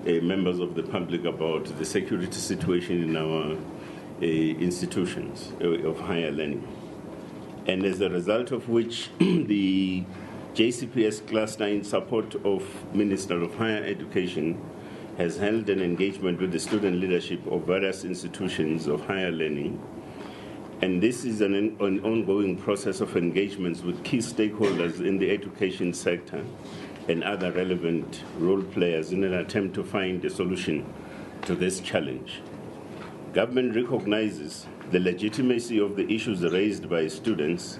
members of the public about the security situation in our institutions of higher learning. And as a result of which, the JCPS cluster, in support of Minister of Higher Education, has held an engagement with the student leadership of various institutions of higher learning. And this is an ongoing process of engagements with key stakeholders in the education sector and other relevant role players in an attempt to find a solution to this challenge. Government recognizes the legitimacy of the issues raised by students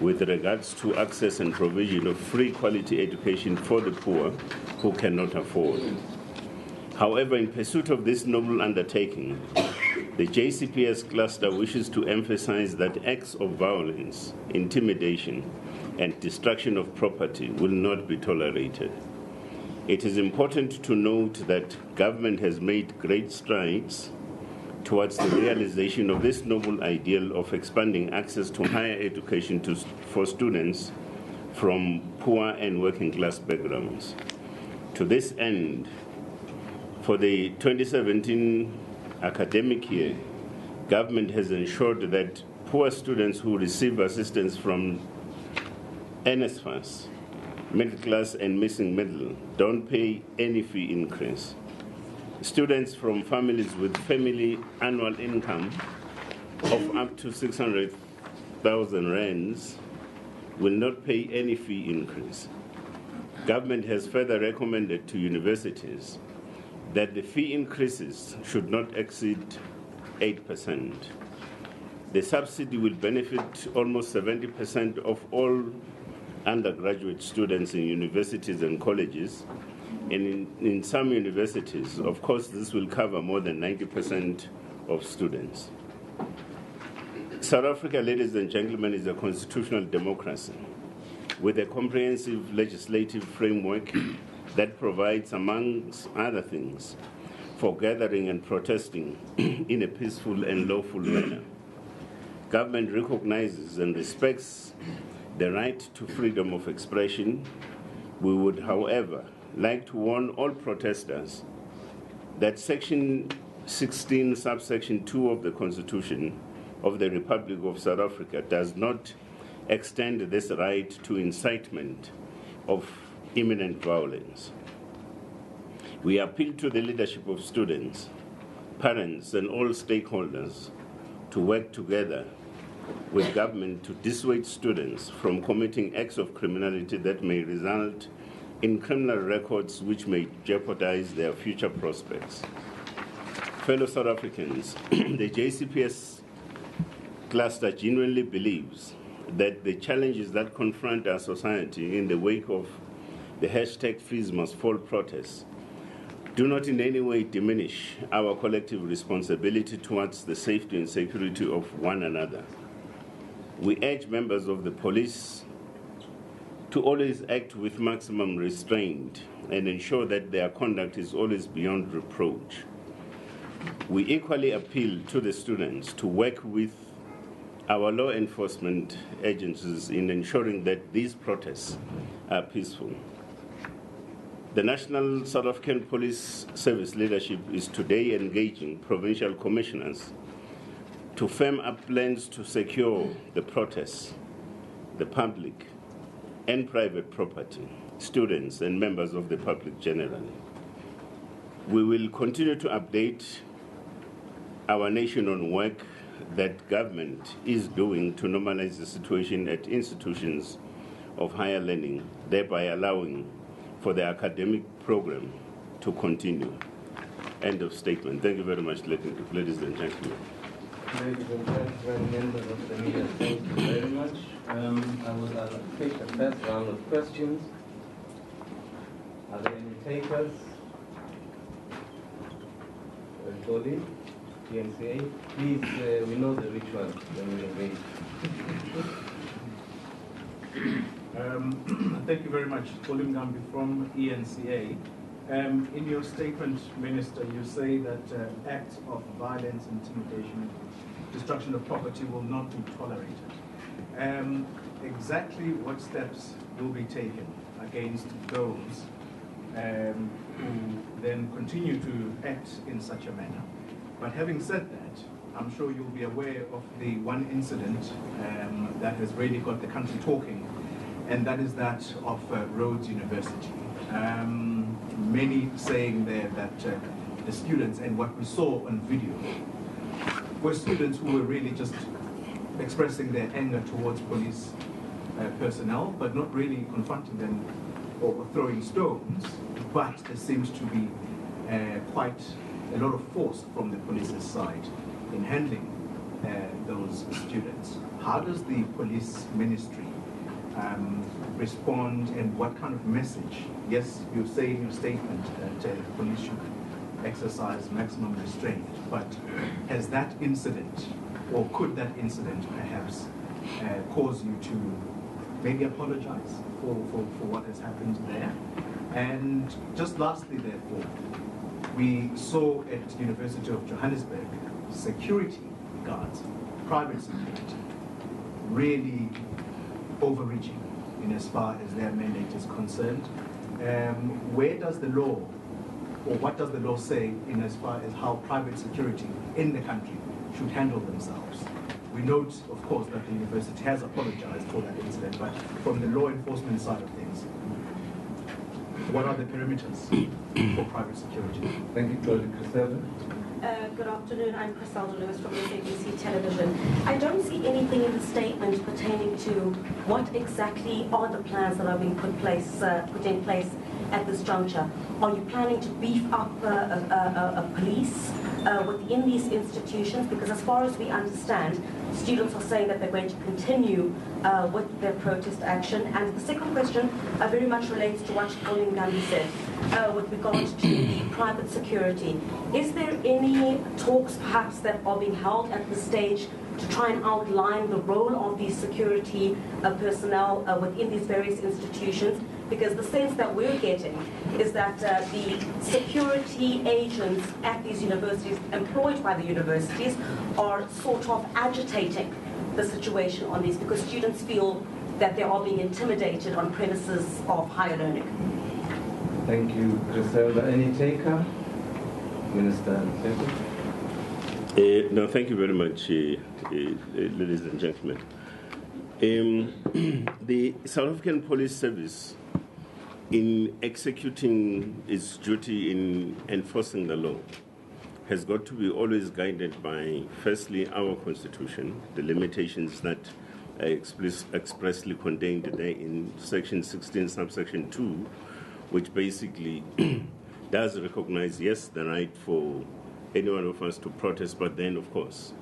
with regards to access and provision of free quality education for the poor who cannot afford. However, in pursuit of this noble undertaking, the JCPS cluster wishes to emphasize that acts of violence, intimidation, and destruction of property will not be tolerated. It is important to note that government has made great strides towards the realization of this noble ideal of expanding access to higher education for students from poor and working class backgrounds. To this end, for the 2017 academic year, government has ensured that poor students who receive assistance from NSFAS, middle class and missing middle, don't pay any fee increase. Students from families with family annual income of up to 600,000 rands will not pay any fee increase. Government has further recommended to universities that the fee increases should not exceed 8%. The subsidy will benefit almost 70% of all undergraduate students in universities and colleges. And in some universities, of course, this will cover more than 90% of students. South Africa, ladies and gentlemen, is a constitutional democracy with a comprehensive legislative framework that provides, amongst other things, for gathering and protesting in a peaceful and lawful manner. Government recognizes and respects the right to freedom of expression. We would, however, like to warn all protesters that Section 16, subsection 2 of the Constitution of the Republic of South Africa does not extend this right to incitement of imminent violence. We appeal to the leadership of students, parents, and all stakeholders to work together with government to dissuade students from committing acts of criminality that may result in criminal records which may jeopardize their future prospects. Fellow South Africans, the JCPS cluster genuinely believes that the challenges that confront our society in the wake of the #FeesMustFall protests do not in any way diminish our collective responsibility towards the safety and security of one another. We urge members of the police to always act with maximum restraint and ensure that their conduct is always beyond reproach. We equally appeal to the students to work with our law enforcement agencies in ensuring that these protests are peaceful. The National South African Police Service leadership is today engaging provincial commissioners to firm up plans to secure the protests, the public and private property, students and members of the public generally. We will continue to update our nation on work that government is doing to normalize the situation at institutions of higher learning, thereby allowing for the academic program to continue. End of statement. Thank you very much, ladies and gentlemen. Ladies and gentlemen, members of the media, thank you very much. I will take the first round of questions. Are there any takers? Everybody? PNCA? Please, we know the ritual when we engage. Thank you very much. Pauline Gambi from ENCA. In your statement, Minister, you say that acts of violence, intimidation, destruction of property will not be tolerated. Exactly what steps will be taken against those who then continue to act in such a manner. But having said that, I'm sure you'll be aware of the one incident that has really got the country talking, and that is that of Rhodes University. Many saying there that the students, and what we saw on video, were students who were really just expressing their anger towards police personnel, but not really confronting them or throwing stones. But there seems to be quite a lot of force from the police's side in handling those students. How does the police ministry respond, and what kind of message? Yes, you say in your statement that police should exercise maximum restraint, but has that incident, or could that incident perhaps cause you to maybe apologize for what has happened there? And just lastly, therefore, we saw at University of Johannesburg security guards, private security, really overreaching in as far as their mandate is concerned. Where does the law, or what does the law say in as far as how private security in the country should handle themselves? We note, of course, that the university has apologized for that incident, but from the law enforcement side of things, what are the perimeters for private security? Thank you, Claudia. Griselda? Good afternoon. I'm Griselda Lewis from SABC Television. I don't see anything in the statement pertaining to what exactly are the plans that are being put in place at this juncture. Are you planning to beef up police within these institutions? Because as far as we understand, students are saying that they're going to continue with their protest action. And the second question very much relates to what Blade Nzimande said with regard to the private security. Is there any talks perhaps that are being held at this stage to try and outline the role of these security personnel within these various institutions? Because the sense that we're getting is that the security agents at these universities, employed by the universities, are sort of agitating the situation on these, because students feel that they are being intimidated on premises of higher learning. Thank you, Griselda. Any taker? Minister. No, thank you very much, ladies and gentlemen. The South African Police Service, in executing its duty in enforcing the law, has got to be always guided by, firstly, our Constitution, the limitations that are expressly contained there in Section 16, subsection 2, which basically does recognize, yes, the right for any one of us to protest, but then, of course,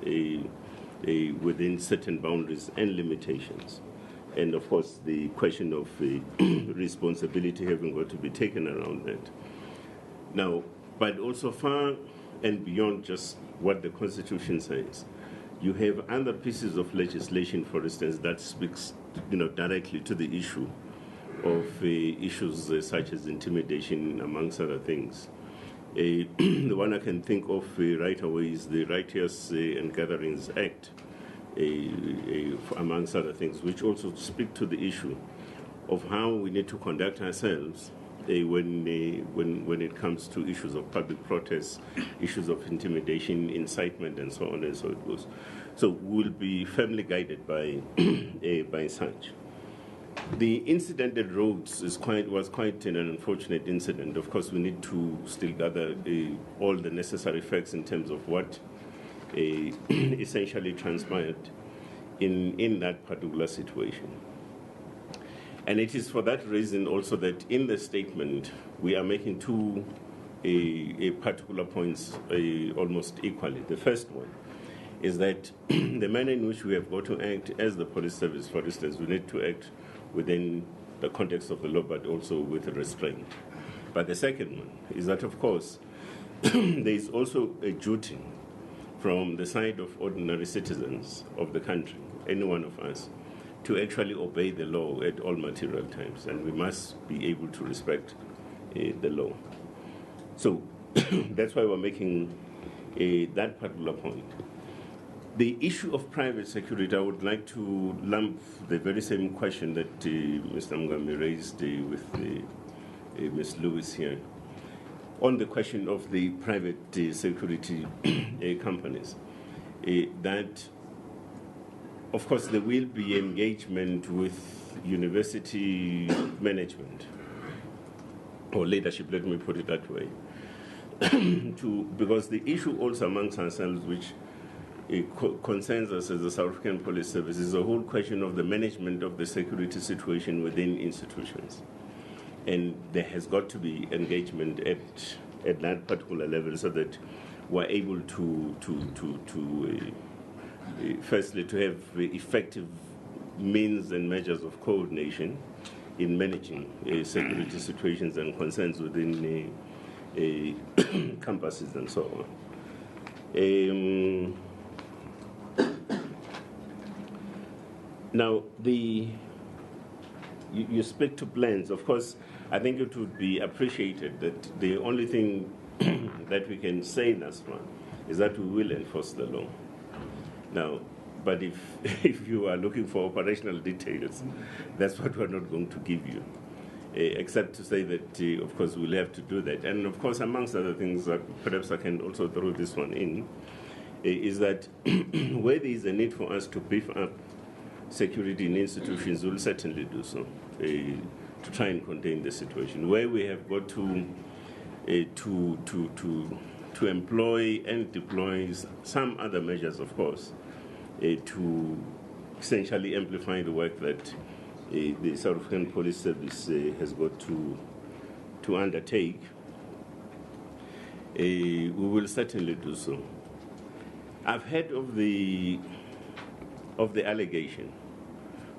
within certain boundaries and limitations. And, of course, the question of responsibility having got to be taken around that. Now, but also far and beyond just what the Constitution says, you have other pieces of legislation, for instance, that speaks, directly to the issue of issues such as intimidation, amongst other things. The one I can think of right away is the Rights and Gatherings Act, amongst other things, which also speak to the issue of how we need to conduct ourselves when it comes to issues of public protests, issues of intimidation, incitement, and so on and so it goes. So we'll be firmly guided by such. The incident at Rhodes was quite an unfortunate incident. Of course, we need to still gather all the necessary facts in terms of what essentially transpired in that particular situation. And it is for that reason also that in the statement we are making two particular points almost equally. The first one is that the manner in which we have got to act as the police service, for instance, we need to act within the context of the law, but also with restraint. But the second one is that, of course, there is also a duty from the side of ordinary citizens of the country, any one of us, to actually obey the law at all material times, and we must be able to respect the law. So that's why we're making that particular point. The issue of private security, I would like to lump the very same question that Mr. Nzimande raised with Ms. Lewis here, on the question of the private security companies, that, of course, there will be engagement with university management, or leadership, let me put it that way, because the issue also amongst ourselves, which concerns us as the South African Police Service, is the whole question of the management of the security situation within institutions. And there has got to be engagement at that particular level so that we're able to firstly, to have effective means and measures of coordination in managing security situations and concerns within campuses and so on. Now, you speak to plans. Of course, I think it would be appreciated that the only thing that we can say, Nasma, is that we will enforce the law. Now, but if you are looking for operational details, that's what we're not going to give you, except to say that, of course, we'll have to do that. And, of course, amongst other things, perhaps I can also throw this one in, is that where there is a need for us to beef up security in institutions, we'll certainly do so to try and contain the situation. Where we have got to employ and deploy some other measures, of course, to essentially amplify the work that the South African Police Service has got to undertake, we will certainly do so. I've heard of the allegation,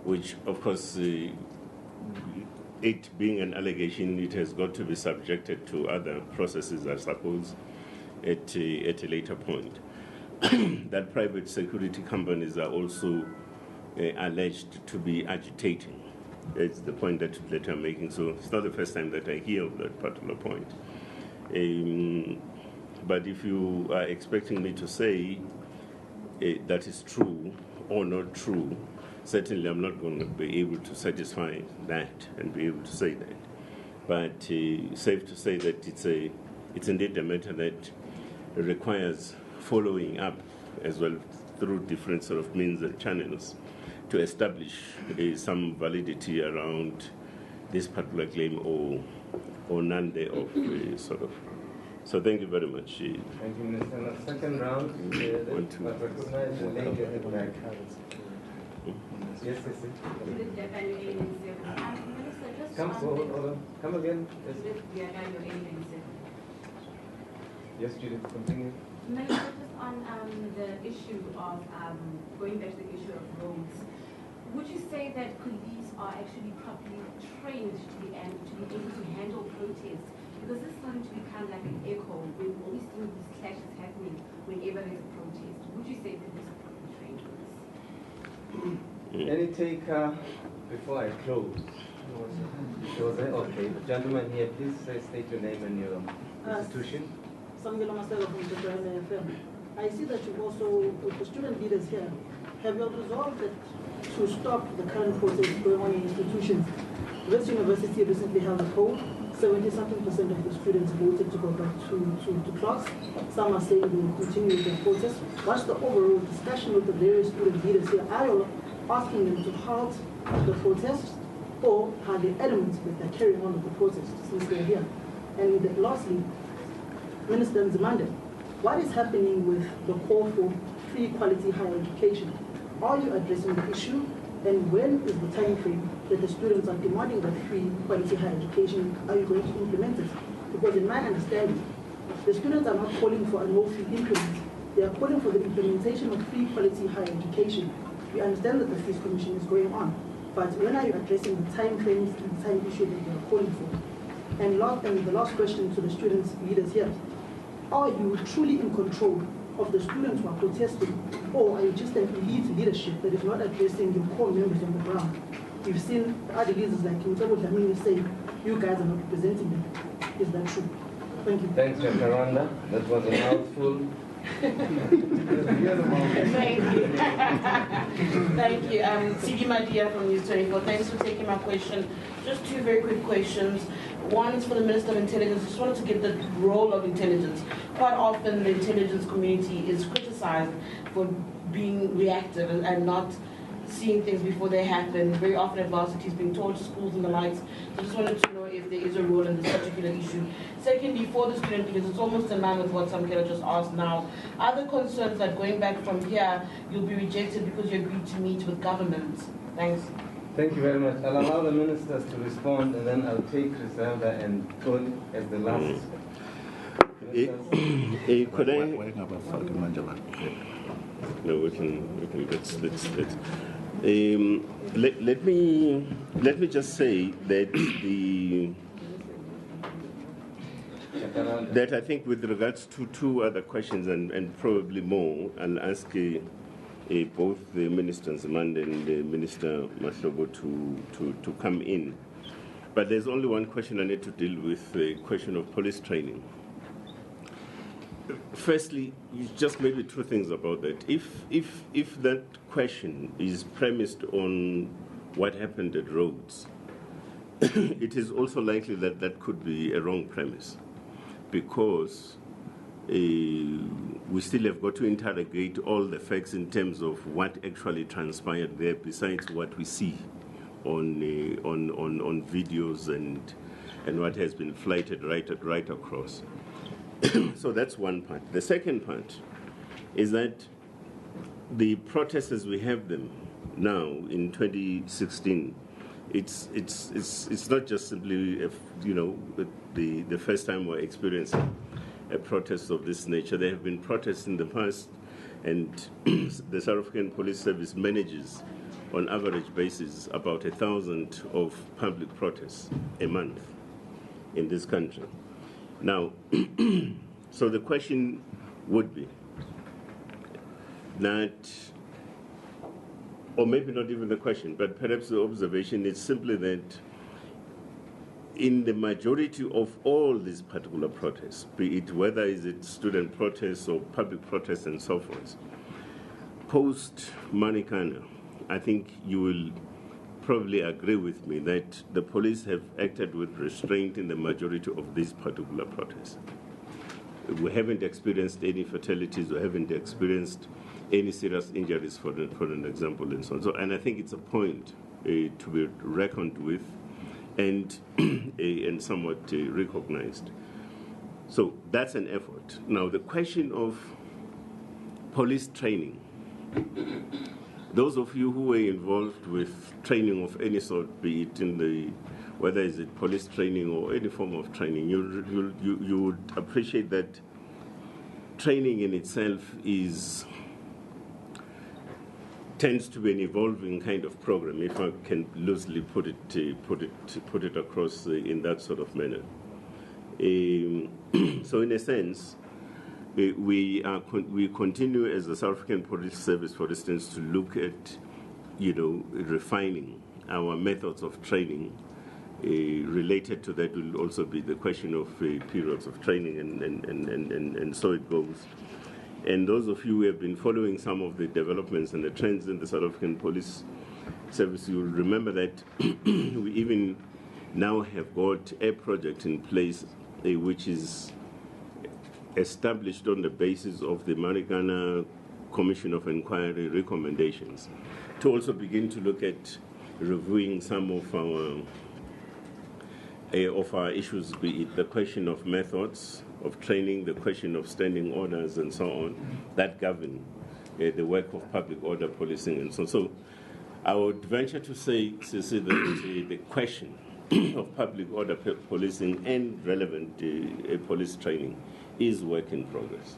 which, of course, it being an allegation, it has got to be subjected to other processes, I suppose, at a later point. That private security companies are also alleged to be agitating. It's the point that I'm making. So it's not the first time that I hear of that particular point. But if you are expecting me to say that is true or not true, certainly I'm not going to be able to satisfy that and be able to say that. But safe to say that it's indeed a matter that requires following up as well through different sort of means and channels to establish some validity around this particular claim or none thereof, sort of. So thank you very much. Thank you, Minister. In the second round, recognize the lady at the back. Yes, yes, yes. Come forward, come again. Yes, Judith, continue. Minister, just on the issue of going back to the issue of roads, would you say that police are actually properly trained to be able to handle protests? Because this is starting to become like an echo when we're always seeing these clashes happening whenever there's a protest. Would you say that police are properly trained for this? Any take before I close? Okay, gentlemen here, please state your name and your institution. I see that you also, with the student leaders here, have you resolved that to stop the current process going on in institutions? West University recently held a poll. 70-something% of the students voted to go back to class. Some are saying they will continue their protest. What's the overall discussion with the various student leaders here? Are you asking them to halt the protests, or are they adamant that they're carrying on with the protest since they're here? And lastly, Minister Nzimande, what is happening with the call for free quality higher education? Are you addressing the issue? And when is the time frame that the students are demanding that free quality higher education? Are you going to implement it? Because in my understanding, the students are not calling for a no-fee increment. They are calling for the implementation of free quality higher education. We understand that the Fees Commission is going on, but when are you addressing the time frames and the time issue that they are calling for? And the last question to the students leaders here, are you truly in control of the students who are protesting, or are you just an elite leadership that is not addressing your core members on the ground? You've seen other leaders like Mutabo Dlamini say you guys are not representing them. Is that true? Thank you. Thanks, Jacaranda. That was a mouthful. Thank you. Thank you. I'm Sigi Madia from News 24. Thanks for taking my question. Just two very quick questions. One is for the Minister of Intelligence. I just wanted to get the role of intelligence. Quite often the intelligence community is criticized for being reactive and not seeing things before they happen. Very often adversity is being taught to schools and the likes. So I just wanted to know if there is a role in this particular issue. Secondly, for the student, because it's almost in line with what Samkela just asked now, are there concerns that going back from here, you'll be rejected because you agreed to meet with government? Thanks. Thank you very much. I'll allow the ministers to respond, and then I'll take Griselda and Tony as the last. Could I? No, we can let's. Let me just say that I think with regards to two other questions and probably more, I'll ask both the Minister Nzimande and the Minister Mahlobo to come in. But there's only one question I need to deal with, the question of police training. Firstly, just maybe two things about that. If that question is premised on what happened at Rhodes, it is also likely that that could be a wrong premise, because we still have got to interrogate all the facts in terms of what actually transpired there, besides what we see on videos and what has been flighted right across. So that's one part. The second part is that the protests as we have them now in 2016, it's not just simply the first time we're experiencing a protest of this nature. There have been protests in the past, and the South African Police Service manages on average basis about 1,000 of public protests a month in this country. Now, so the question would be that, or maybe not even the question, but perhaps the observation is simply that in the majority of all these particular protests, be it whether is it student protests or public protests and so forth, post-Marikana, I think you will probably agree with me that the police have acted with restraint in the majority of these particular protests. We haven't experienced any fatalities, we haven't experienced any serious injuries, for an example, and so on. And I think it's a point to be reckoned with and somewhat recognized. So that's an effort. Now, the question of police training. Those of you who were involved with training of any sort, be it in the, whether it's police training or any form of training, you would appreciate that training in itself tends to be an evolving kind of program, if I can loosely put it across in that sort of manner. So in a sense, we continue as the South African Police Service, for instance, to look at, refining our methods of training. Related to that will also be the question of periods of training, and so it goes. And those of you who have been following some of the developments and the trends in the South African Police Service, you will remember that we even now have got a project in place which is established on the basis of the Marikana Commission of Inquiry recommendations, to also begin to look at reviewing some of our issues, be it the question of methods of training, the question of standing orders and so on, that govern the work of public order policing and so on. So I would venture to say that the question of public order policing and relevant police training is work in progress.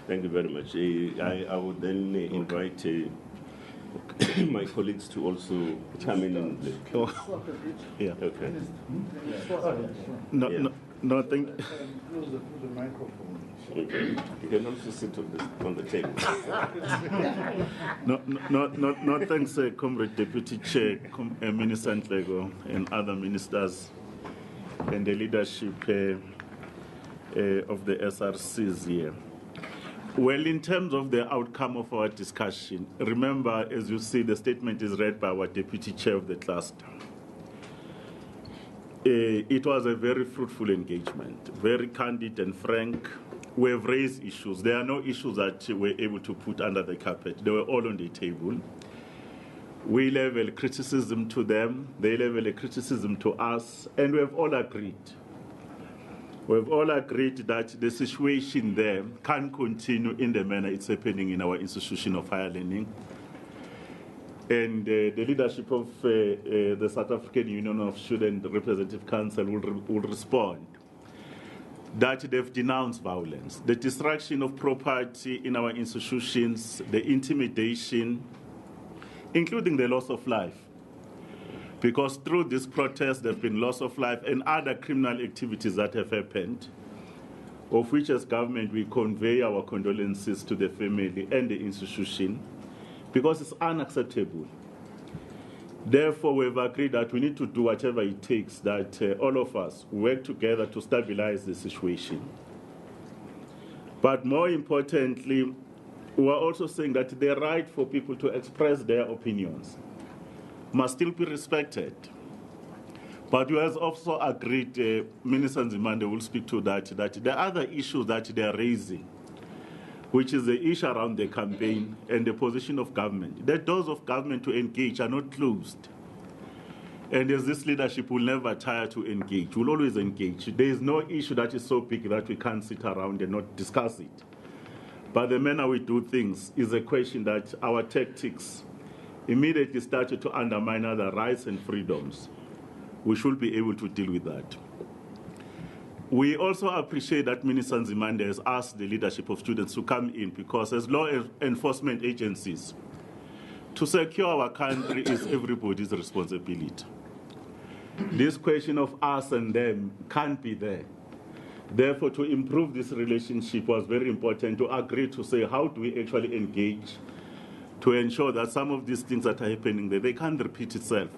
Thank you very much. I would then invite my colleagues to also come in and... Yeah. Okay. No, thank you. Close the microphone. Okay. You can also sit on the table. No, thanks, Comrade Deputy Chair, Minister Ntlego, and other ministers, and the leadership of the SRCs here. Well, in terms of the outcome of our discussion, remember, as you see, the statement is read by our Deputy Chair of the cluster. It was a very fruitful engagement, very candid and frank. We have raised issues. There are no issues that we're able to put under the carpet. They were all on the table. We level criticism to them, they level a criticism to us, and we have all agreed. We have all agreed that the situation there can continue in the manner it's happening in our institution of higher learning. And the leadership of the South African Union of Student Representative Council will respond that they've denounced violence, the destruction of property in our institutions, the intimidation, including the loss of life. Because through this protest, there have been loss of life and other criminal activities that have happened, of which as government we convey our condolences to the family and the institution, because it's unacceptable. Therefore, we've agreed that we need to do whatever it takes, that all of us work together to stabilize the situation. But more importantly, we are also saying that the right for people to express their opinions must still be respected. But we have also agreed, Minister Nzimande will speak to that the other issues that they are raising, which is the issue around the campaign and the position of government. The doors of government to engage are not closed. And as this leadership will never tire to engage, we'll always engage. There is no issue that is so big that we can't sit around and not discuss it. But the manner we do things is a question that our tactics immediately started to undermine other rights and freedoms. We should be able to deal with that. We also appreciate that Minister Nzimande has asked the leadership of students to come in, because as law enforcement agencies, to secure our country is everybody's responsibility. This question of us and them can't be there. Therefore, to improve this relationship was very important, to agree to say how do we actually engage to ensure that some of these things that are happening there, they can't repeat itself.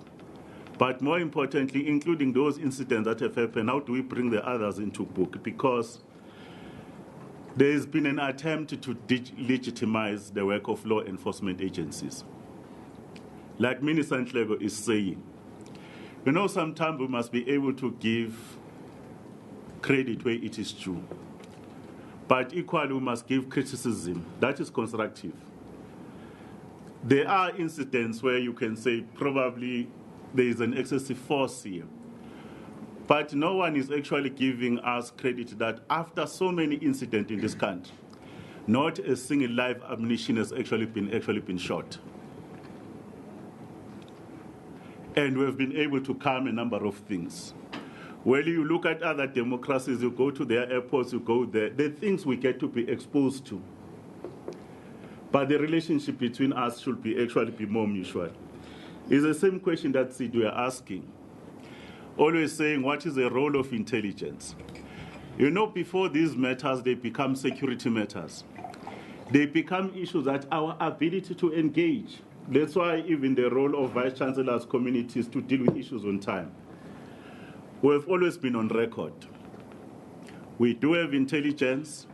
But more importantly, including those incidents that have happened, how do we bring the others into book? Because there has been an attempt to legitimize the work of law enforcement agencies. Like Minister Ntlego is saying, you know, sometimes we must be able to give credit where it is due. But equally, we must give criticism that is constructive. There are incidents where you can say probably there is an excessive force here. But no one is actually giving us credit that after so many incidents in this country, not a single live ammunition has actually been shot. And we've been able to calm a number of things. When you look at other democracies, you go to their airports, you go there, the things we get to be exposed to. But the relationship between us should actually be more mutual. It's the same question that Sid we are asking. Always saying, what is the role of intelligence? You know, before these matters, they become security matters. They become issues that our ability to engage. That's why even the role of vice chancellors communities to deal with issues on time. We've always been on record. We do have intelligence.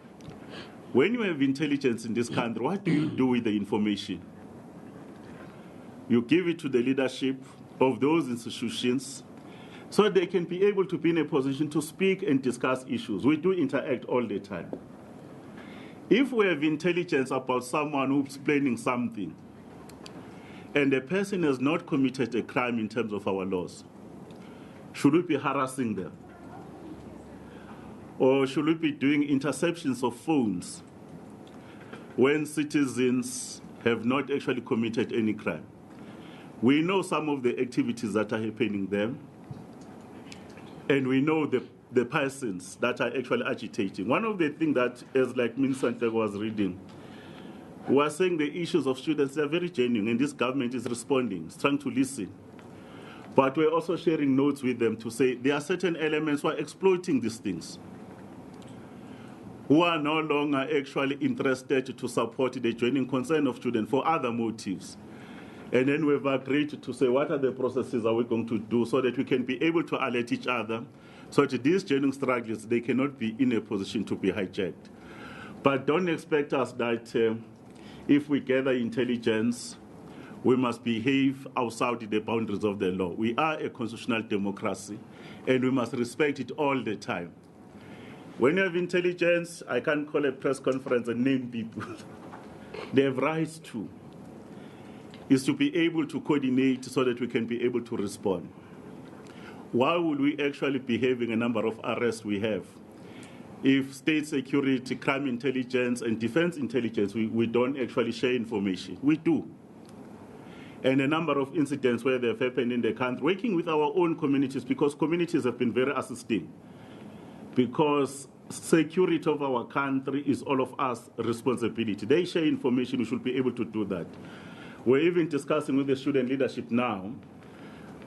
When you have intelligence in this country, what do you do with the information? You give it to the leadership of those institutions so they can be able to be in a position to speak and discuss issues. We do interact all the time. If we have intelligence about someone who's planning something and the person has not committed a crime in terms of our laws, should we be harassing them? Or should we be doing interceptions of phones when citizens have not actually committed any crime? We know some of the activities that are happening there, and we know the persons that are actually agitating. One of the things that, as like Minister Ntlego was reading, we are saying the issues of students are very genuine, and this government is responding, it's trying to listen. But we're also sharing notes with them to say there are certain elements who are exploiting these things, who are no longer actually interested to support the genuine concern of students for other motives. And then we've agreed to say what are the processes are we going to do so that we can be able to alert each other so that these genuine struggles, they cannot be in a position to be hijacked. But don't expect us that if we gather intelligence, we must behave outside the boundaries of the law. We are a constitutional democracy, and we must respect it all the time. When you have intelligence, I can't call a press conference and name people. They have rights to, is to be able to coordinate so that we can be able to respond. Why would we actually be having a number of arrests we have? If state security, crime intelligence, and defense intelligence, we don't actually share information. We do. And a number of incidents where they've happened in the country, working with our own communities, because communities have been very assisting. Because security of our country is all of us responsibility. They share information, we should be able to do that. We're even discussing with the student leadership now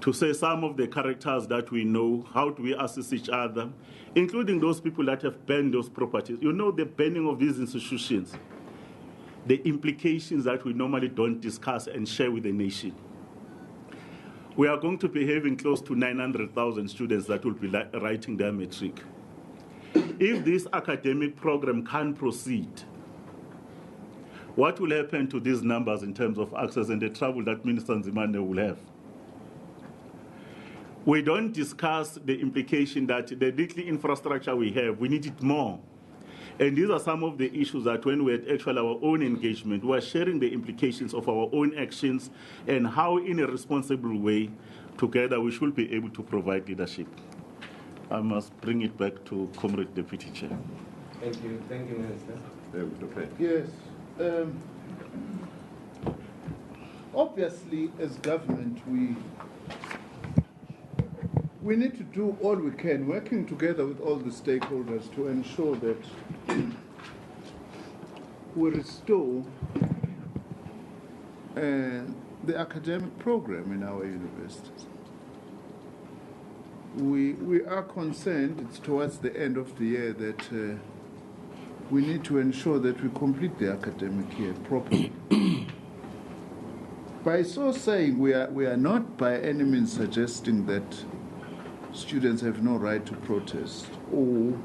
to say some of the characters that we know, how do we assist each other, including those people that have banned those properties. You know, the banning of these institutions, the implications that we normally don't discuss and share with the nation. We are going to be having close to 900,000 students that will be writing their matric. If this academic program can't proceed, what will happen to these numbers in terms of access and the trouble that Minister Nzimande will have? We don't discuss the implication that the little infrastructure we have, we need it more. And these are some of the issues that when we had actually our own engagement, we are sharing the implications of our own actions and how in a responsible way, together we should be able to provide leadership. I must bring it back to Comrade Deputy Chair. Thank you, Minister. Yes. Obviously, as government, we need to do all we can, working together with all the stakeholders to ensure that we restore the academic program in our universities. We are concerned, it's towards the end of the year, that we need to ensure that we complete the academic year properly. By so saying, we are not by any means suggesting that students have no right to protest, or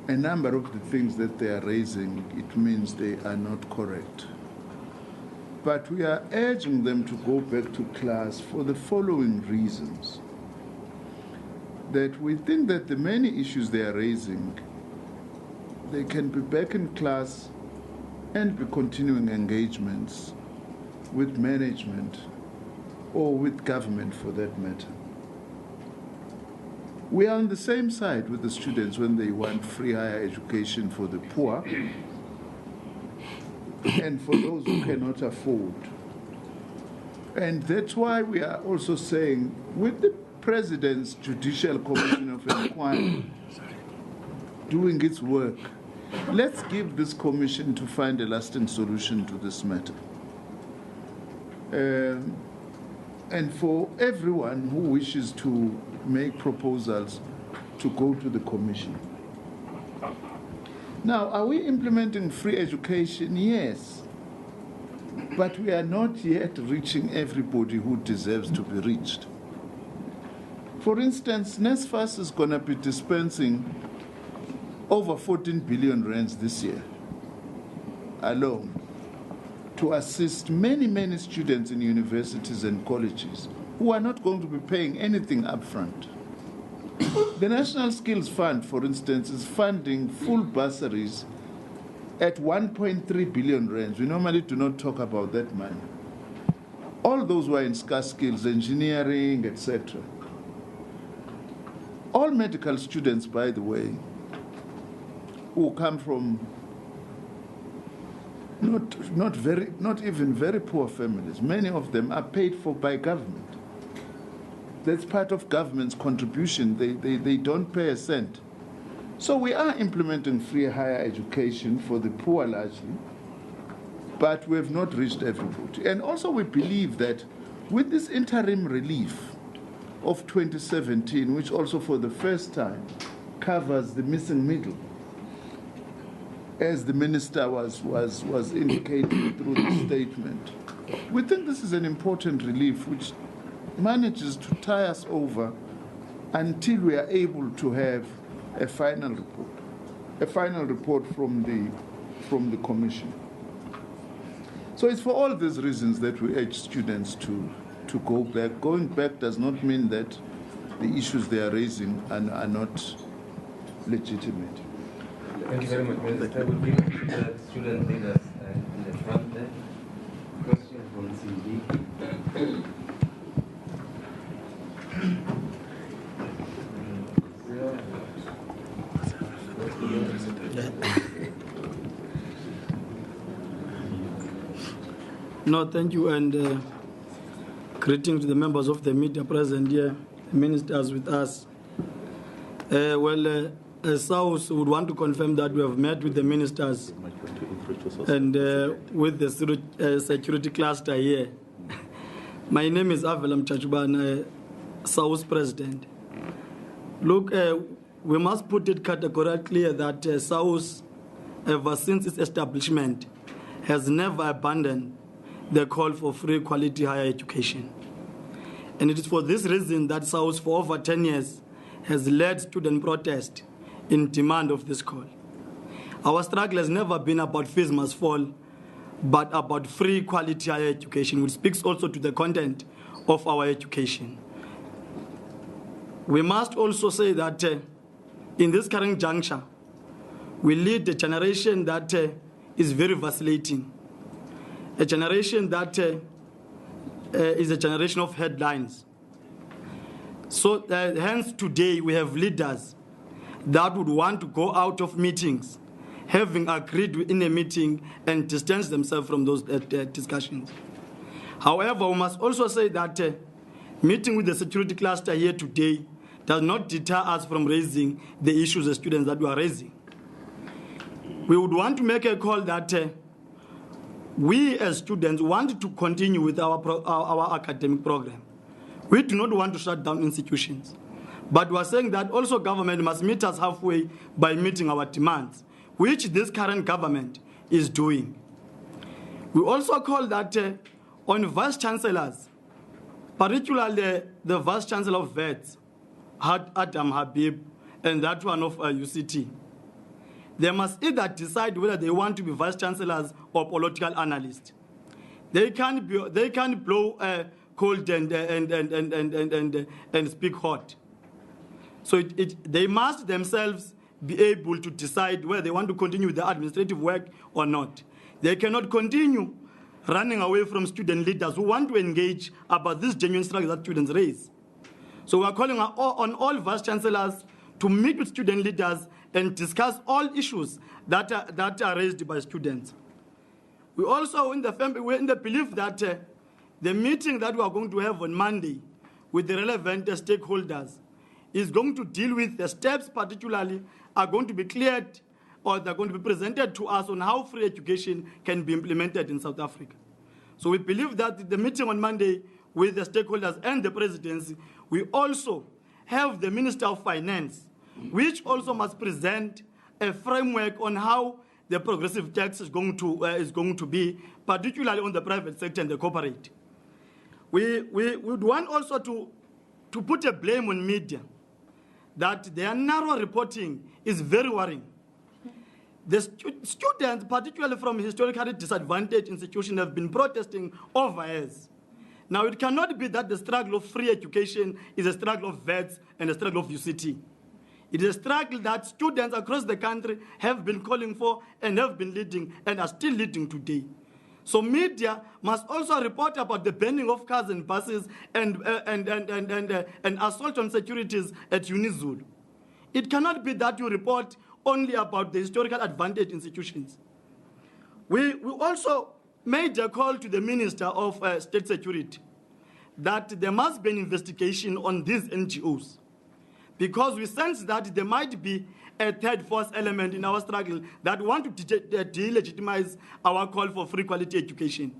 a number of the things that they are raising, it means they are not correct. But we are urging them to go back to class for the following reasons. That we think that the many issues they are raising, they can be back in class and be continuing engagements with management or with government for that matter. We are on the same side with the students when they want free higher education for the poor and for those who cannot afford. And that's why we are also saying, with the President's Judicial Commission of Inquiry doing its work, let's give this commission to find a lasting solution to this matter. And for everyone who wishes to make proposals to go to the commission. Now, are we implementing free education? Yes. But we are not yet reaching everybody who deserves to be reached. For instance, NSFAS is going to be dispensing over 14 billion rands this year alone to assist many, many students in universities and colleges who are not going to be paying anything up front. The National Skills Fund, for instance, is funding full bursaries at 1.3 billion rands. We normally do not talk about that money. All those who are in scarce skills, engineering, etc. All medical students, by the way, who come from not even very poor families, many of them are paid for by government. That's part of government's contribution. They don't pay a cent. So we are implementing free higher education for the poor largely, but we have not reached everybody. And also we believe that with this interim relief of 2017, which also for the first time covers the missing middle, as the minister was indicating through the statement, we think this is an important relief which manages to tie us over until we are able to have a final report from the commission. So it's for all these reasons that we urge students to go back. Going back does not mean that the issues they are raising are not legitimate. Thank you very much, Minister. I will give it to the student leaders in the front there. Question from CD. No, thank you, and greetings to the members of the media present here, the ministers with us. South would want to confirm that we have met with the ministers and with the security cluster here. My name is Avelam Chachuban, South President. Look, we must put it categorically clear that South, ever since its establishment, has never abandoned the call for free quality higher education. And it is for this reason that South, for over 10 years, has led student protest in demand of this call. Our struggle has never been about fees must fall, but about free quality higher education, which speaks also to the content of our education. We must also say that in this current juncture, we lead a generation that is very vacillating, a generation that is a generation of headlines. So hence today we have leaders that would want to go out of meetings, having agreed in a meeting and distance themselves from those discussions. However, we must also say that meeting with the security cluster here today does not deter us from raising the issues as students that we are raising. We would want to make a call that we as students want to continue with our academic program. We do not want to shut down institutions. But we are saying that also government must meet us halfway by meeting our demands, which this current government is doing. We also call that on vice-chancellors, particularly the vice-chancellor of VETS, Adam Habib, and that one of UCT. They must either decide whether they want to be vice-chancellors or political analysts. They can't blow cold and speak hot. So they must themselves be able to decide whether they want to continue with the administrative work or not. They cannot continue running away from student leaders who want to engage about this genuine struggle that students raise. So we are calling on all vice-chancellors to meet with student leaders and discuss all issues that are raised by students. We also in the belief that the meeting that we are going to have on Monday with the relevant stakeholders is going to deal with the steps particularly are going to be cleared or they're going to be presented to us on how free education can be implemented in South Africa. So we believe that the meeting on Monday with the stakeholders and the presidency, we also have the Minister of Finance, which also must present a framework on how the progressive tax is going to be, particularly on the private sector and the corporate. We would want also to put a blame on media that their narrow reporting is very worrying. The students, particularly from historically disadvantaged institutions, have been protesting over years. Now, it cannot be that the struggle of free education is a struggle of VETS and a struggle of UCT. It is a struggle that students across the country have been calling for and have been leading and are still leading today. So media must also report about the burning of cars and buses and assault on securities at UniZulu. It cannot be that you report only about the historical advantage institutions. We also made a call to the Minister of State Security that there must be an investigation on these NGOs, because we sense that there might be a third force element in our struggle that want to delegitimize our call for free quality education.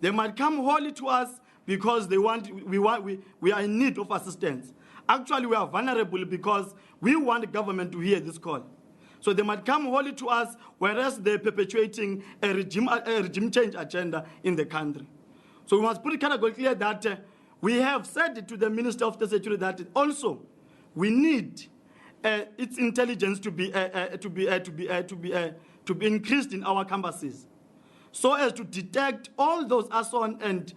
They might come wholly to us because we are in need of assistance. Actually, we are vulnerable because we want the government to hear this call. So they might come wholly to us, whereas they're perpetuating a regime change agenda in the country. So we must put it kind of clear that we have said to the Minister of State Security that also we need its intelligence to be increased in our campuses, so as to detect all those assault and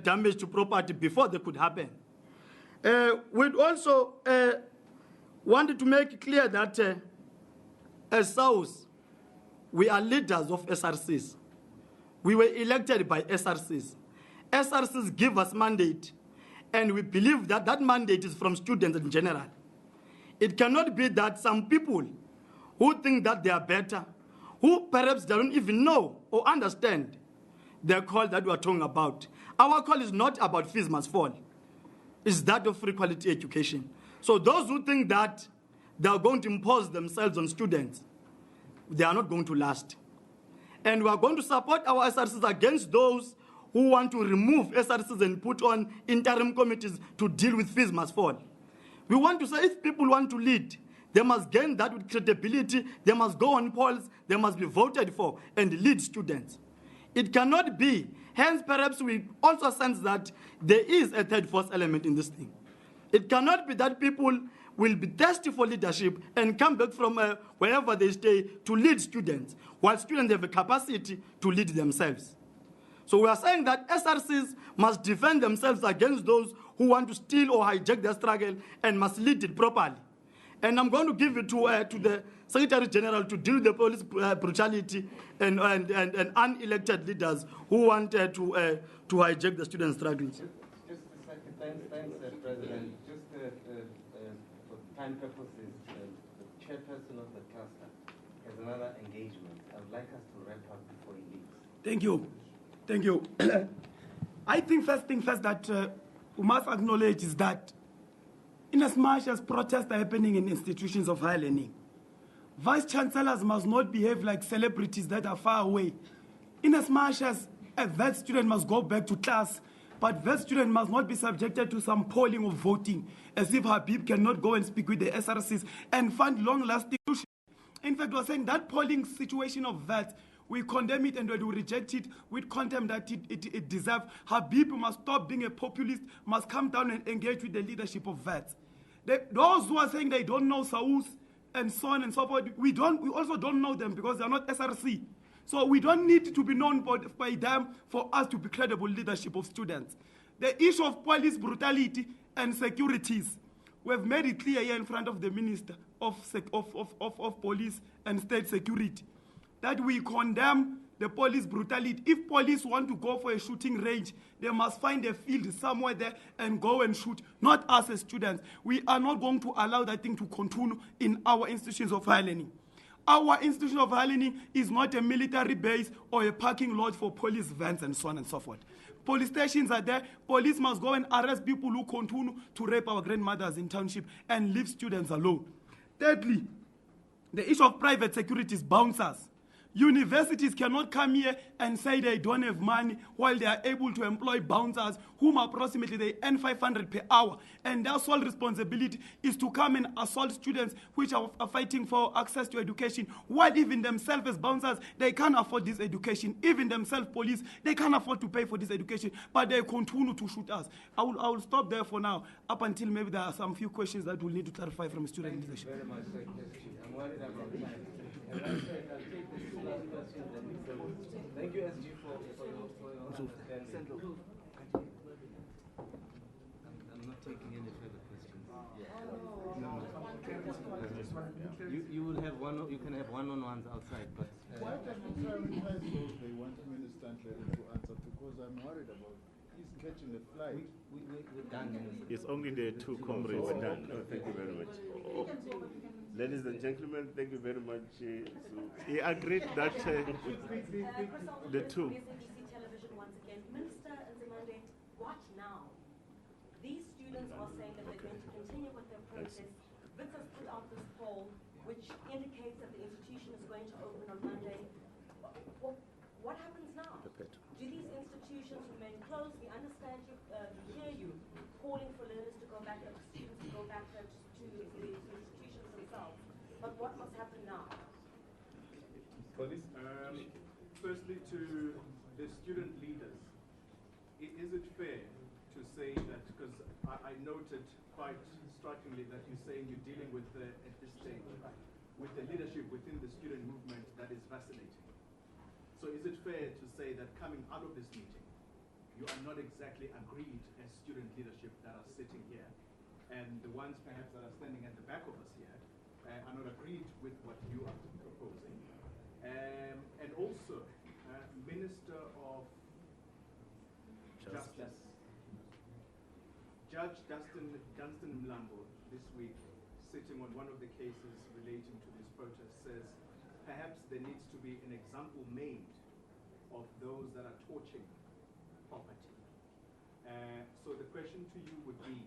damage to property before they could happen. We'd also wanted to make clear that as SAUS, we are leaders of SRCs. We were elected by SRCs. SRCs give us mandate, and we believe that that mandate is from students in general. It cannot be that some people who think that they are better, who perhaps don't even know or understand the call that we are talking about. Our call is not about fees must fall. It's that of free quality education. So those who think that they are going to impose themselves on students, they are not going to last. And we are going to support our SRCs against those who want to remove SRCs and put on interim committees to deal with fees must fall. We want to say if people want to lead, they must gain that with credibility, they must go on polls, they must be voted for and lead students. It cannot be, hence perhaps we also sense that there is a third force element in this thing. It cannot be that people will be thirsty for leadership and come back from wherever they stay to lead students, while students have a capacity to lead themselves. So we are saying that SRCs must defend themselves against those who want to steal or hijack their struggle and must lead it properly. And I'm going to give it to the Secretary General to deal with the police brutality and unelected leaders who want to hijack the student struggles. Just a second. Thanks, President. Just for time purposes, the chairperson of the cluster has another engagement. I would like us to wrap up before he leaves. Thank you. Thank you. I think first thing first that we must acknowledge is that in as much as protests are happening in institutions of higher learning, vice chancellors must not behave like celebrities that are far away. In as much as a vet student must go back to class, but vet student must not be subjected to some polling or voting, as if Habib cannot go and speak with the SRCs and find long-lasting solutions. In fact, we're saying that polling situation of vets, we condemn it and we reject it with contempt that it deserves. Habib must stop being a populist, must come down and engage with the leadership of vets. Those who are saying they don't know SAUS and so on and so forth, we also don't know them because they're not SRC. So we don't need to be known by them for us to be credible leadership of students. The issue of police brutality and securities, we've made it clear here in front of the Minister of Police and State Security that we condemn the police brutality. If police want to go for a shooting range, they must find a field somewhere there and go and shoot, not us as students. We are not going to allow that thing to continue in our institutions of higher learning. Our institution of higher learning is not a military base or a parking lot for police vans and so on and so forth. Police stations are there. Police must go and arrest people who continue to rape our grandmothers in township and leave students alone. Thirdly, the issue of private securities bouncers. Universities cannot come here and say they don't have money while they are able to employ bouncers whom approximately they earn 500 per hour. And their sole responsibility is to come and assault students which are fighting for access to education, while even themselves as bouncers, they can't afford this education. Even themselves police, they can't afford to pay for this education, but they continue to shoot us. I will stop there for now, up until maybe there are some few questions that we'll need to clarify from student leadership. Thank you very much, Secretary. I'm worried about time. And I'll take this last question then. Thank you, SG, for your understanding. I'm not taking any further questions. You will have one. You can have one-on-ones outside, but. Why can't we prioritize those they want Minister Ntlele to answer? Because I'm worried about he's catching a flight. We're done, Minister. It's only the two comrades. We're done. No, thank you very much. Ladies and gentlemen, thank you very much. He agreed that the two. SABC television once again. Minister Nzimande, what now? These students are saying that they're going to continue with their process. Wits has put out this poll, which indicates that the institution is going to open on Monday. What happens now? Do these institutions remain closed? We understand you, we hear you calling for learners to go back, students to go back to the institutions themselves. But what must happen now? Firstly, to the student leaders, is it fair to say that, because I noted quite strikingly that you're saying you're dealing with, at this stage, with the leadership within the student movement that is vacillating. So is it fair to say that coming out of this meeting, you are not exactly agreed as student leadership that are sitting here and the ones perhaps that are standing at the back of us here are not agreed with what you are proposing. And also, Minister of Justice, Judge Dunstan Mlambo, this week, sitting on one of the cases relating to this protest, says perhaps there needs to be an example made of those that are torching property. So the question to you would be,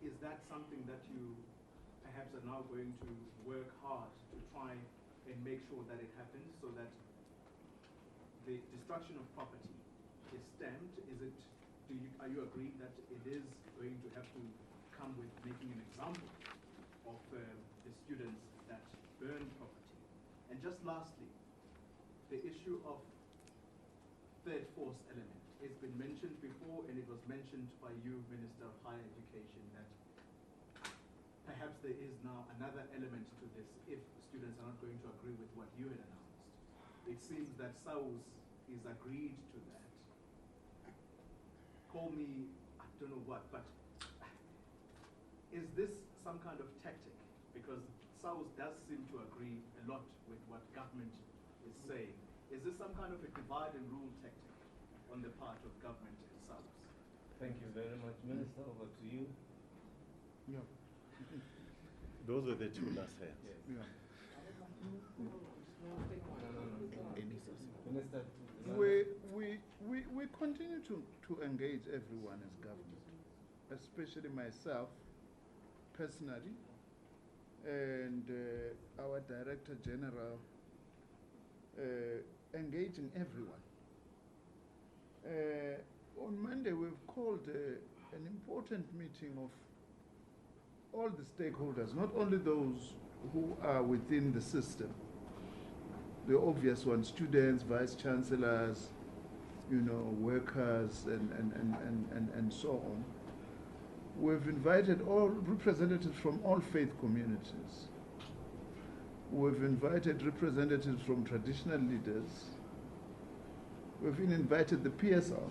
is that something that you perhaps are now going to work hard to try and make sure that it happens, so that the destruction of property is stemmed? Are you agreeing that it is going to have to come with making an example of the students that burn property? And just lastly, the issue of third force element. It's been mentioned before, and it was mentioned by you, Minister of Higher Education, that perhaps there is now another element to this if students are not going to agree with what you had announced. It seems that SAUS is agreed to that. Call me, I don't know what, but is this some kind of tactic? Because SAUS does seem to agree a lot with what government is saying. Is this some kind of a divide and rule tactic on the part of government and SAUS? Thank you very much, Minister. Over to you. Yeah. Those are the two last hands. Yes. Yeah. Minister, We continue to engage everyone as government, especially myself personally, and our Director General, engaging everyone. On Monday, we've called an important meeting of all the stakeholders, not only those who are within the system, the obvious ones, students, vice chancellors, workers, and so on. We've invited all representatives from all faith communities. We've invited representatives from traditional leaders. We've even invited the PSL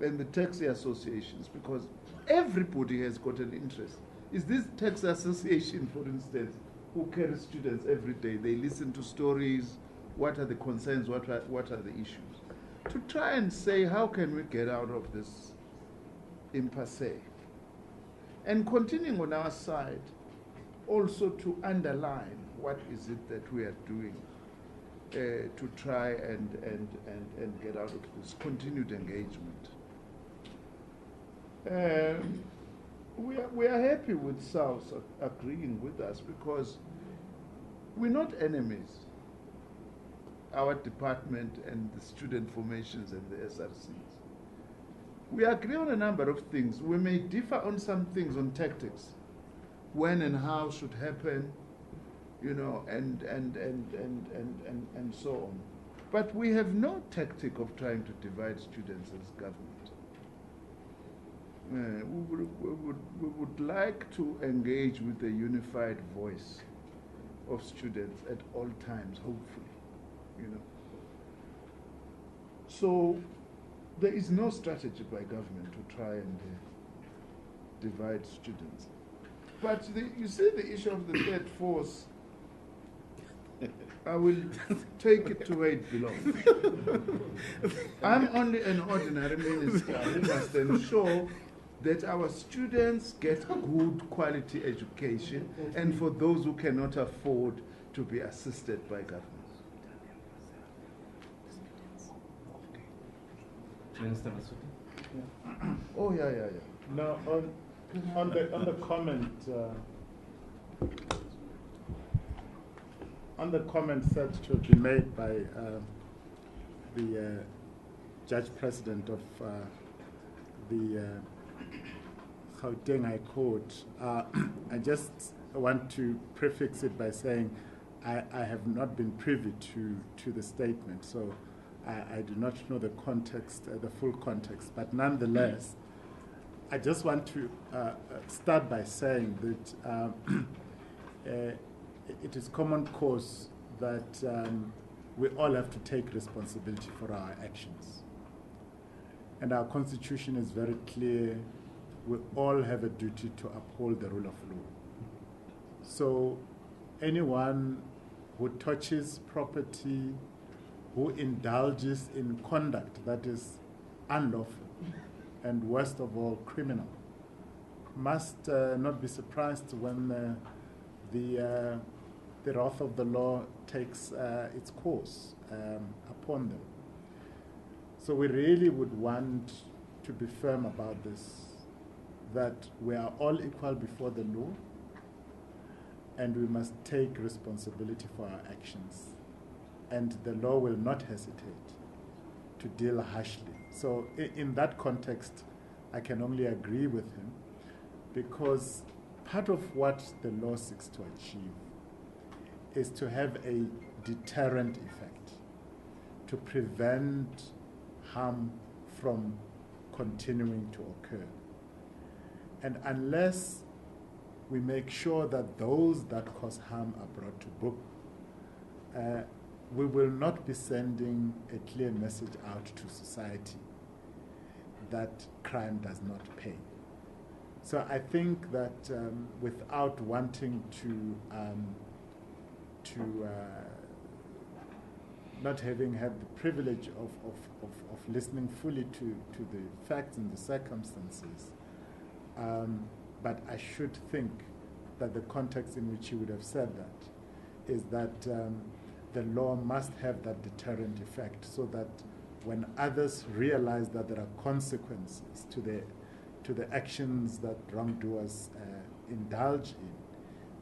and the taxi associations, because everybody has got an interest. Is this taxi association, for instance, who carries students every day? They listen to stories. What are the concerns? What are the issues? To try and say, how can we get out of this impasse? And continuing on our side, also to underline what is it that we are doing to try and get out of this continued engagement. We are happy with SAUS agreeing with us, because we're not enemies, our department and the student formations and the SRCs. We agree on a number of things. We may differ on some things, on tactics, when and how should happen, and so on. But we have no tactic of trying to divide students as government. We would like to engage with a unified voice of students at all times, hopefully, So there is no strategy by government to try and divide students. But you see the issue of the third force, I will take it to where it belongs. I'm only an ordinary minister who must ensure that our students get good quality education, and for those who cannot afford, to be assisted by government. Minister Masuti. Oh, yeah. Now, on the comment said to be made by the Judge President of the Gauteng High Court, I just want to prefix it by saying I have not been privy to the statement, so I do not know the context, the full context, but nonetheless, I just want to start by saying that it is common cause that we all have to take responsibility for our actions. And our Constitution is very clear we all have a duty to uphold the rule of law. So anyone who touches property, who indulges in conduct that is unlawful and worst of all criminal, must not be surprised when the wrath of the law takes its course upon them. So we really would want to be firm about this, that we are all equal before the law and we must take responsibility for our actions. And the law will not hesitate to deal harshly. So in that context, I can only agree with him, because part of what the law seeks to achieve is to have a deterrent effect, to prevent harm from continuing to occur. And unless we make sure that those that cause harm are brought to book, we will not be sending a clear message out to society that crime does not pay. So I think that without wanting to not having had the privilege of listening fully to the facts and the circumstances, but I should think that the context in which he would have said that is that the law must have that deterrent effect, so that when others realize that there are consequences to the actions that wrongdoers indulge in,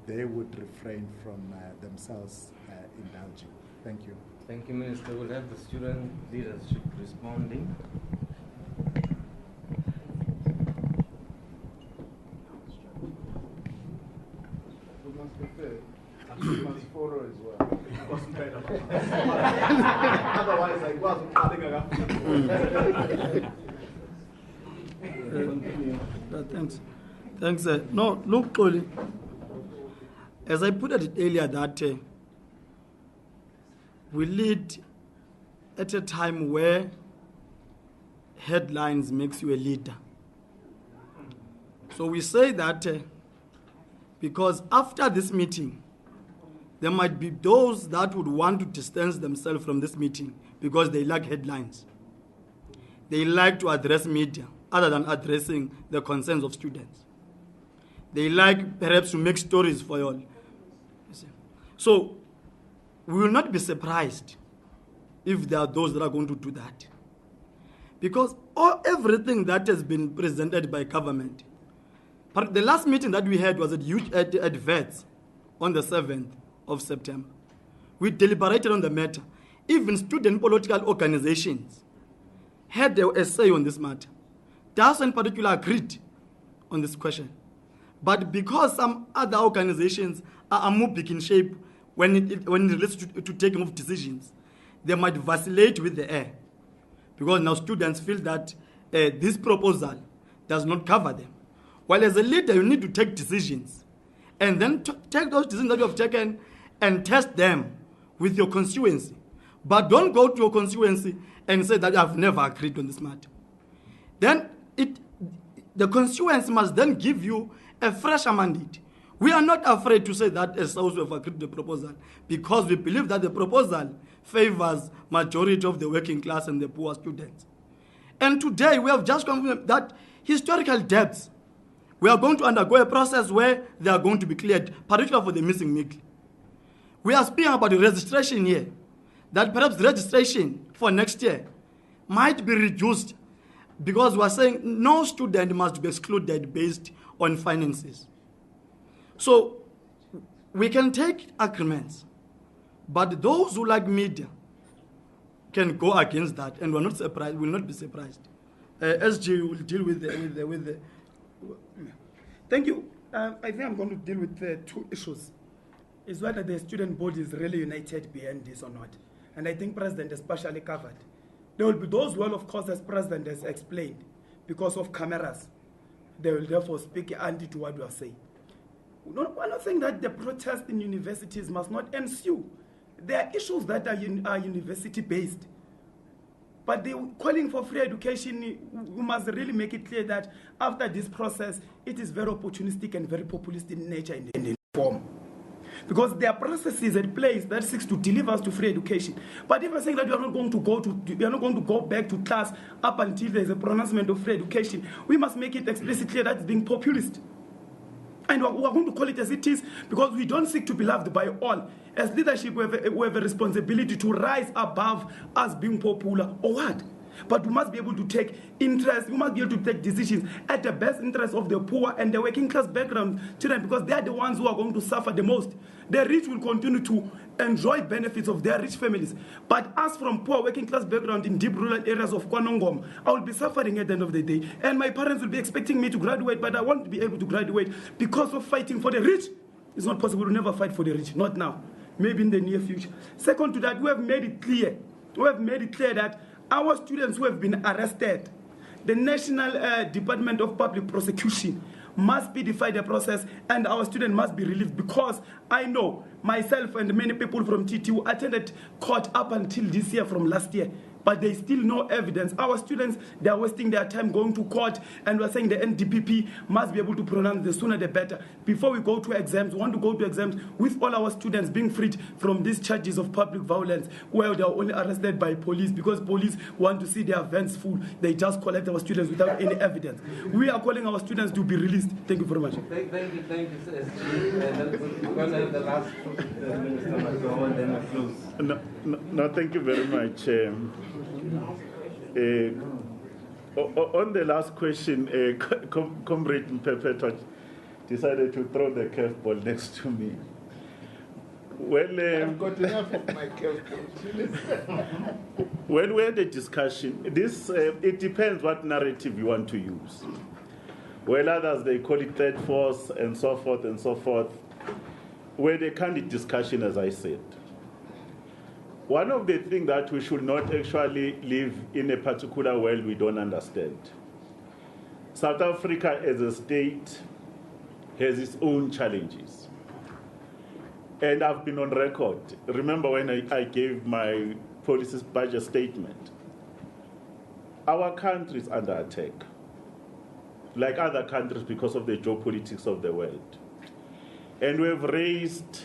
they would refrain from themselves indulging. Thank you. Thank you, Minister. We'll have the student leadership responding. We must be fair. We must follow as well. Otherwise, I wasn't Thanks. No, look, Xoli, as I put it earlier, that we lead at a time where headlines makes you a leader. So we say that because after this meeting, there might be those that would want to distance themselves from this meeting because they like headlines. They like to address media other than addressing the concerns of students. They like perhaps to make stories for you all. So we will not be surprised if there are those that are going to do that. Because everything that has been presented by government, the last meeting that we had was at VETS on the 7th of September. We deliberated on the matter. Even student political organizations had a say on this matter. DAS in particular agreed on this question. But because some other organizations are moving in shape when it relates to taking of decisions, they might vacillate with the air. Because now students feel that this proposal does not cover them. While as a leader, you need to take decisions. And then take those decisions that you have taken and test them with your constituency. But don't go to your constituency and say that I've never agreed on this matter. Then the constituency must then give you a fresh mandate. We are not afraid to say that as South we have agreed to the proposal, because we believe that the proposal favors majority of the working class and the poor students. And today we have just confirmed that historical debts, we are going to undergo a process where they are going to be cleared, particularly for the missing middle. We are speaking about the registration here, that perhaps the registration for next year might be reduced because we are saying no student must be excluded based on finances. So we can take agreements, but those who like media can go against that, and we're not surprised, will not be surprised. SG will deal with the. Thank you. I think I'm going to deal with the two issues. Is whether the student body is really united behind this or not. And I think President has partially covered. There will be those who, of course, as President has explained, because of cameras, they will therefore speak anti to what we are saying. We're not saying that the protests in universities must not ensue. There are issues that are university-based. But they calling for free education, we must really make it clear that after this process, it is very opportunistic and very populist in nature and in form. Because there are processes at place that seeks to deliver us to free education. But if we're saying that we are not going to go back to class up until there's a pronouncement of free education, we must make it explicitly clear that it's being populist. And we're going to call it as it is, because we don't seek to be loved by all. As leadership, we have a responsibility to rise above us being popular or what? But we must be able to take interest, we must be able to take decisions at the best interest of the poor and the working class background children, because they are the ones who are going to suffer the most. The rich will continue to enjoy benefits of their rich families. But us from poor working class background in deep rural areas of Kwanongom, I will be suffering at the end of the day. And my parents will be expecting me to graduate, but I won't be able to graduate because of fighting for the rich. It's not possible to never fight for the rich, not now. Maybe in the near future. Second to that, we have made it clear that our students who have been arrested, the National Department of Public Prosecution must speedify the process, and our students must be released, because I know myself and many people from TTU attended court up until this year from last year, but there's still no evidence. Our students, they are wasting their time going to court, and we're saying the NDPP must be able to pronounce the sooner the better. Before we go to exams, we want to go to exams with all our students being freed from these charges of public violence, where they are only arrested by police because police want to see their vans full. They just collect our students without any evidence. We are calling our students to be released. Thank you very much. Thank you, SG. We're going to have the last Minister Magogo, and then we close. No, thank you very much. On the last question, Comrade Mpepe decided to throw the curveball next to me. Well, I've got enough of my curveballs. When we had a discussion, it depends what narrative you want to use. Well, others, they call it third force and so forth and so forth. We had a candid discussion, as I said. One of the things that we should not actually live in a particular world we don't understand. South Africa as a state has its own challenges. And I've been on record. Remember when I gave my policy budget statement? Our country is under attack, like other countries, because of the geopolitics of the world. And we've raised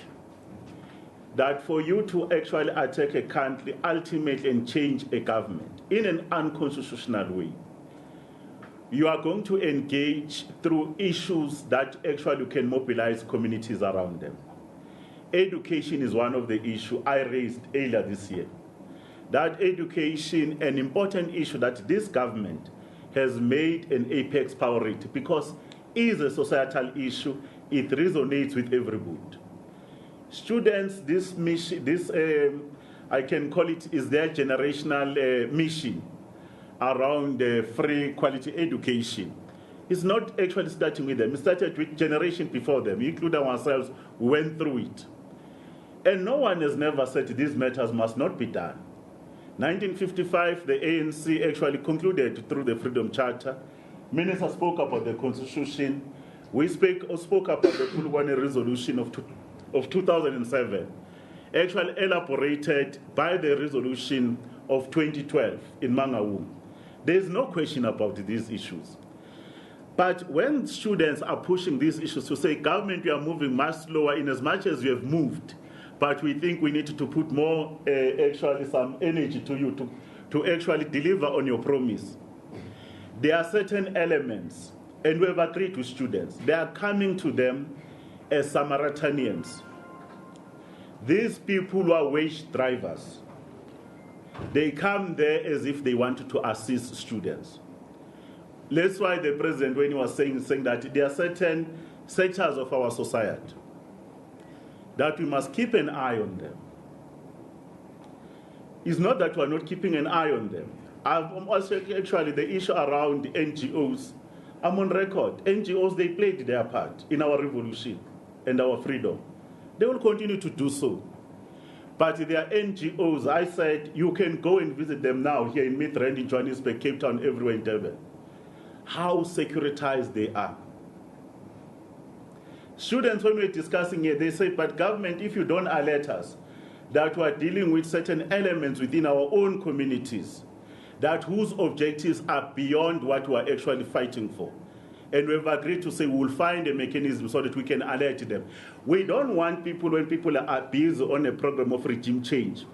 that for you to actually attack a country, ultimately, and change a government in an unconstitutional way, you are going to engage through issues that actually can mobilize communities around them. Education is one of the issues I raised earlier this year. That education, an important issue that this government has made an apex priority, because it is a societal issue, it resonates with everybody. Students, this mission, I can call it, is their generational mission around free quality education. It's not actually starting with them. It started with generation before them, including ourselves, went through it. And no one has never said these matters must not be done. 1955, the ANC actually concluded through the Freedom Charter. Minister spoke about the Constitution. We spoke about the Kulwane Resolution of 2007, actually elaborated by the resolution of 2012 in Mangaung. There is no question about these issues. But when students are pushing these issues to say, government, we are moving much slower in as much as you have moved, but we think we need to put more, actually some energy to you to actually deliver on your promise. There are certain elements, and we have agreed with students, they are coming to them as Samaritanians. These people who are wage drivers, they come there as if they wanted to assist students. That's why the president, when he was saying that there are certain sectors of our society that we must keep an eye on them. It's not that we're not keeping an eye on them. I'm also actually the issue around the NGOs. I'm on record. NGOs, they played their part in our revolution and our freedom. They will continue to do so. But there are NGOs, I said, you can go and visit them now here in Midrand, in Johannesburg, Cape Town, everywhere in Durban. How securitized they are. Students, when we're discussing here, they say, but government, if you don't alert us that we're dealing with certain elements within our own communities that whose objectives are beyond what we are actually fighting for. And we've agreed to say we will find a mechanism so that we can alert them. We don't want people, when people are busy on a program of regime change,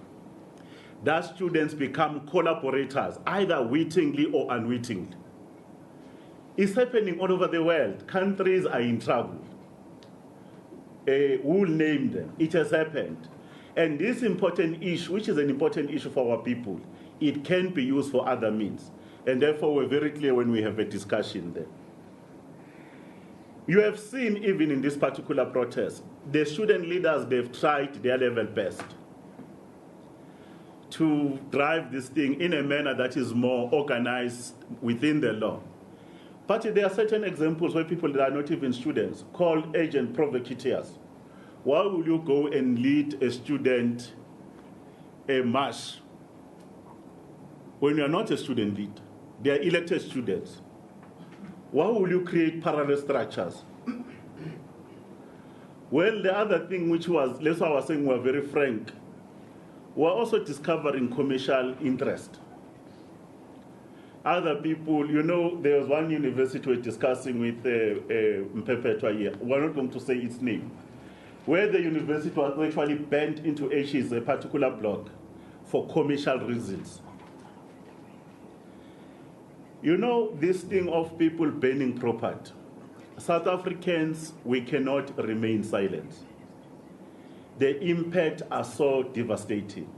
that students become collaborators, either wittingly or unwittingly. It's happening all over the world. Countries are in trouble. We'll name them. It has happened. And this important issue, which is an important issue for our people, it can be used for other means. And therefore, we're very clear when we have a discussion there. You have seen, even in this particular protest, the student leaders, they've tried their level best to drive this thing in a manner that is more organized within the law. But there are certain examples where people that are not even students, called agent provocateurs. Why will you go and lead a student a march when you are not a student lead? They are elected students. Why will you create parallel structures? Well, the other thing which was, that's why I was saying we're very frank, we're also discovering commercial interest. Other people, you know, there was one university we're discussing with Mpepetwa here. We're not going to say its name. Where the university was actually bent into ashes, a particular block, for commercial reasons. You know, this thing of people burning property. South Africans, we cannot remain silent. The impact are so devastating.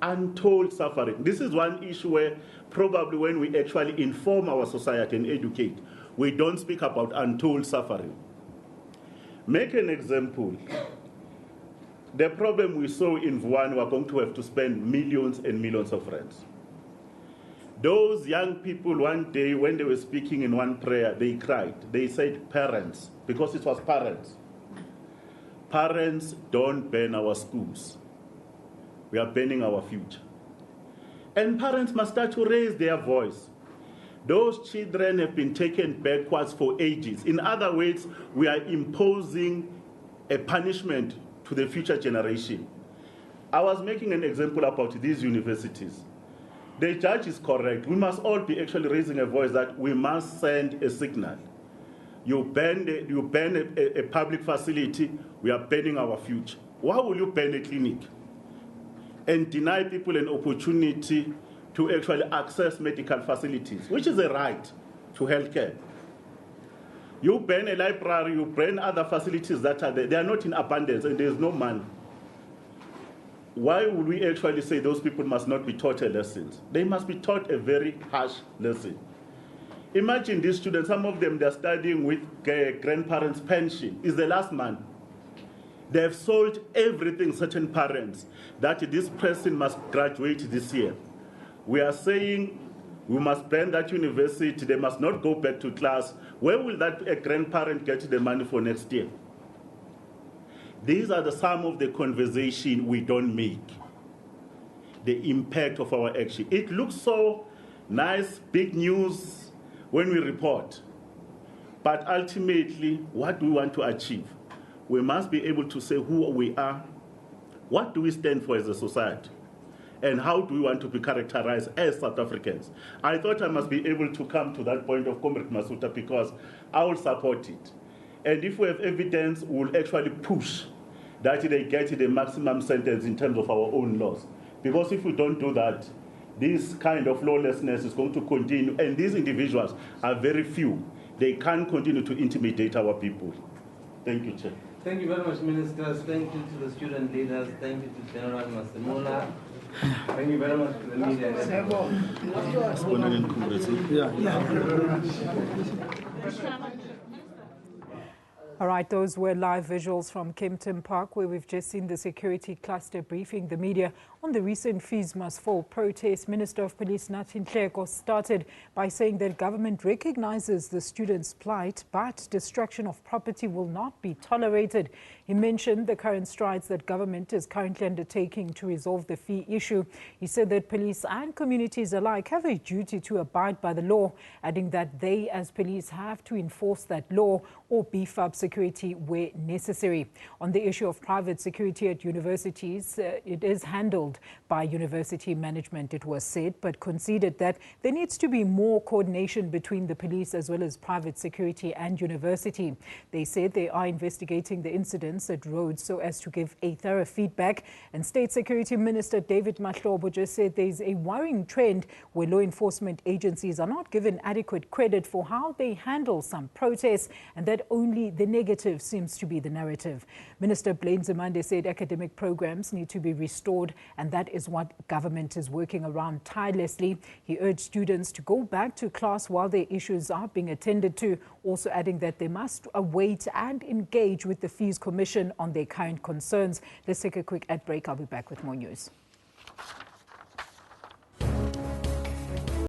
Untold suffering. This is one issue where probably when we actually inform our society and educate, we don't speak about untold suffering. Make an example. The problem we saw in Vuan, we're going to have to spend millions and millions of rands. Those young people, one day when they were speaking in one prayer, they cried. They said parents, because it was parents. Parents, don't burn our schools. We are burning our future. And parents must start to raise their voice. Those children have been taken backwards for ages. In other words, we are imposing a punishment to the future generation. I was making an example about these universities. The judge is correct. We must all be actually raising a voice that we must send a signal. You ban a public facility, we are banning our future. Why will you ban a clinic and deny people an opportunity to actually access medical facilities, which is a right to healthcare? You ban a library, you ban other facilities that are there. They are not in abundance and there's no money. Why would we actually say those people must not be taught a lesson? They must be taught a very harsh lesson. Imagine these students, some of them, they're studying with grandparents' pension. It's the last month. They've sold everything, certain parents, that this person must graduate this year. We are saying we must ban that university, they must not go back to class. Where will that grandparent get the money for next year? These are some of the conversation we don't make. The impact of our action. It looks so nice, big news when we report. But ultimately, what do we want to achieve? We must be able to say who we are, what do we stand for as a society, and how do we want to be characterized as South Africans. I thought I must be able to come to that point of Comrade Masuta because I will support it. And if we have evidence, we'll actually push that they get the maximum sentence in terms of our own laws. Because if we don't do that, this kind of lawlessness is going to continue, and these individuals are very few. They can't continue to intimidate our people. Thank you, Chair. Thank you very much, Ministers. Thank you to the student leaders. Thank you to General Masemola. Thank you very much to the media. All right, those were live visuals from Kempton Park, where we've just seen the security cluster briefing the media on the recent Fees Must Fall protest. Minister of Police Nathi Nhleko started by saying that government recognizes the students' plight, but destruction of property will not be tolerated. He mentioned the current strides that government is currently undertaking to resolve the fee issue. He said that police and communities alike have a duty to abide by the law, adding that they as police have to enforce that law or beef up security where necessary. On the issue of private security at universities, it is handled by university management, it was said, but conceded that there needs to be more coordination between the police as well as private security and university. They said they are investigating the incidents at Rhodes so as to give a thorough feedback. And State Security Minister David Mahlobo just said there is a worrying trend where law enforcement agencies are not given adequate credit for how they handle some protests, and that only the negative seems to be the narrative. Minister Blade Nzimande said academic programs need to be restored, and that is what government is working around tirelessly. He urged students to go back to class while their issues are being attended to, also adding that they must await and engage with the Fees Commission on their current concerns. Let's take a quick ad break. I'll be back with more news.